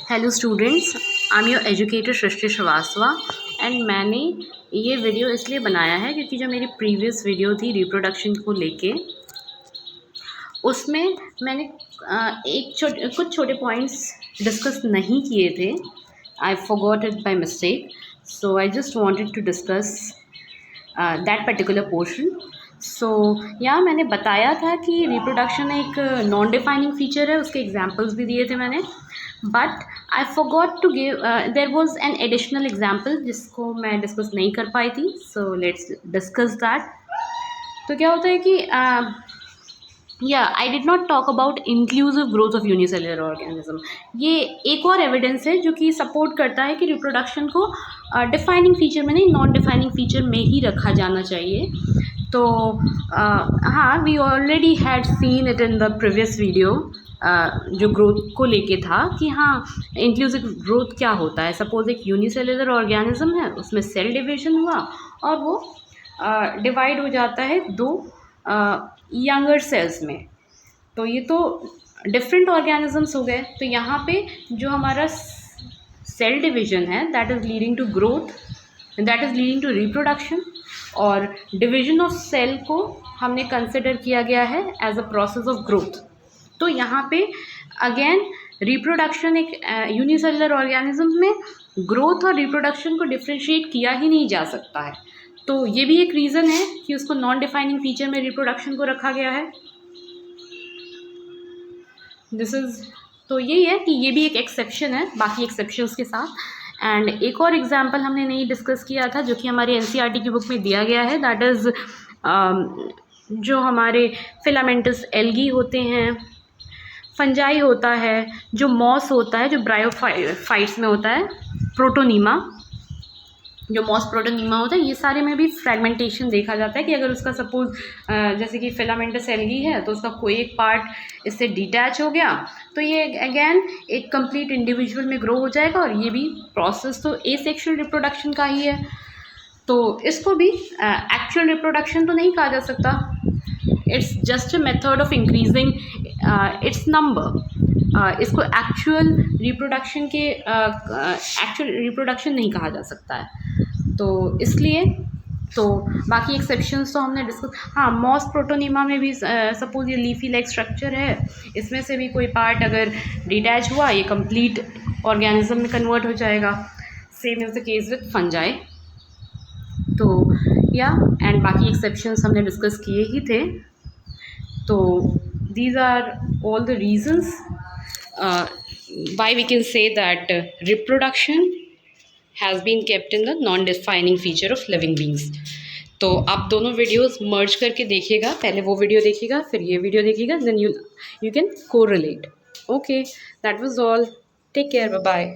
Hello students, I am your educator Srishti Srivastava and मैंने ये video इसलिए बनाया है क्योंकि जो मेरी प्रीवियस वीडियो थी रिप्रोडक्शन को लेके उसमें मैंने कुछ छोटे पॉइंट्स डिस्कस नहीं किए थे. I forgot it by mistake, so I just wanted to discuss that particular portion. So यहाँ मैंने बताया था कि रिप्रोडक्शन एक नॉन डिफाइनिंग फीचर है, उसके एग्जांपल्स भी दिए थे मैंने. But I forgot to give, there was an additional example जिसको मैं डिस्कस नहीं कर पाई थी. So let's discuss that. तो क्या होता है कि I did not talk about inclusive growth of unicellular organism. ये एक और एविडेंस है जो कि सपोर्ट करता है कि रिप्रोडक्शन को डिफाइनिंग फीचर में नहीं, नॉन डिफाइनिंग फीचर में ही रखा जाना चाहिए. तो हाँ, we already had seen it in the previous video जो ग्रोथ को लेके था कि हाँ, इंक्लूसिव ग्रोथ क्या होता है. सपोज एक यूनिसेलुलर ऑर्गेनिज्म है, उसमें सेल डिवीजन हुआ और वो डिवाइड हो जाता है दो यंगर सेल्स में. तो ये तो डिफरेंट ऑर्गेनिजम्स हो गए. तो यहाँ पे जो हमारा सेल डिवीजन है that is leading to growth, that is leading to reproduction. और डिवीजन ऑफ सेल को हमने कंसिडर किया गया है as a process of growth. तो यहाँ पे अगेन रिप्रोडक्शन एक यूनिसेलुलर ऑर्गेनिज्म में ग्रोथ और रिप्रोडक्शन को डिफ्रेंशिएट किया ही नहीं जा सकता है. तो ये भी एक रीज़न है कि उसको नॉन डिफाइनिंग फीचर में रिप्रोडक्शन को रखा गया है. दिस इज़, तो यही है कि ये भी एक एक्सेप्शन है बाकी एक्सेप्शंस के साथ. एंड एक और एग्जांपल हमने नहीं डिस्कस किया था जो कि हमारे एनसीईआरटी की बुक में दिया गया है, दैट इज़ जो हमारे फिलामेंटस एल्गी होते हैं, फंजाई होता है, जो मॉस होता है, जो ब्रायोफाइट्स में होता है, प्रोटोनीमा, जो मॉस प्रोटोनीमा होता है, ये सारे में भी फ्रेगमेंटेशन देखा जाता है कि अगर उसका सपोज जैसे कि फिलामेंटस एल्गी है तो उसका कोई एक पार्ट इससे डिटैच हो गया तो ये अगेन एक कंप्लीट इंडिविजुअल में ग्रो हो जाएगा. और ये भी प्रोसेस तो एसेक्सुअल रिप्रोडक्शन का ही है. तो इसको भी एक्चुअल रिप्रोडक्शन तो नहीं कहा जा सकता. It's just a method of increasing its number. इसको एक्चुअल रिप्रोडक्शन नहीं कहा जा सकता है. तो इसलिए तो बाकी एक्सेप्शंस तो हमने डिस्कस. हाँ, मॉस प्रोटोनीमा में भी सपोज ये लीफी लाइक स्ट्रक्चर है, इसमें से भी कोई पार्ट अगर डिटैच हुआ ये कंप्लीट ऑर्गेनिज्म में कन्वर्ट हो जाएगा. Same is the case with fungi. तो एंड बाकी एक्सेप्शंस हमने डिस्कस किए ही थे. तो these are all the reasons why we can say that reproduction has been kept in the non-defining feature of living beings. तो आप दोनों वीडियोस मर्ज करके देखिएगा. पहले वो वीडियो देखिएगा, फिर ये वीडियो देखिएगा, then you can correlate. Okay, that was all. Take care. Bye bye.